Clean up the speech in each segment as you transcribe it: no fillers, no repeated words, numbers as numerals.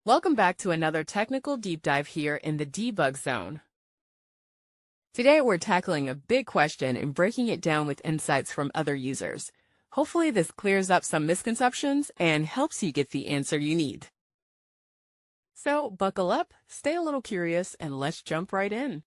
Welcome back to another technical deep dive here in the debug zone. Today we're tackling a big question and breaking it down with insights from other users. Hopefully this clears up some misconceptions and helps you get the answer you need. So buckle up, stay a little curious, and let's jump right in.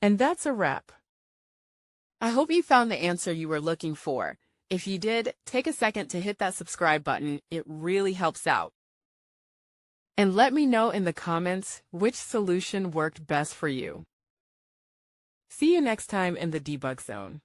And that's a wrap. I hope you found the answer you were looking for. If you did, take a second to hit that subscribe button. It really helps out. And let me know in the comments which solution worked best for you. See you next time in the debug zone.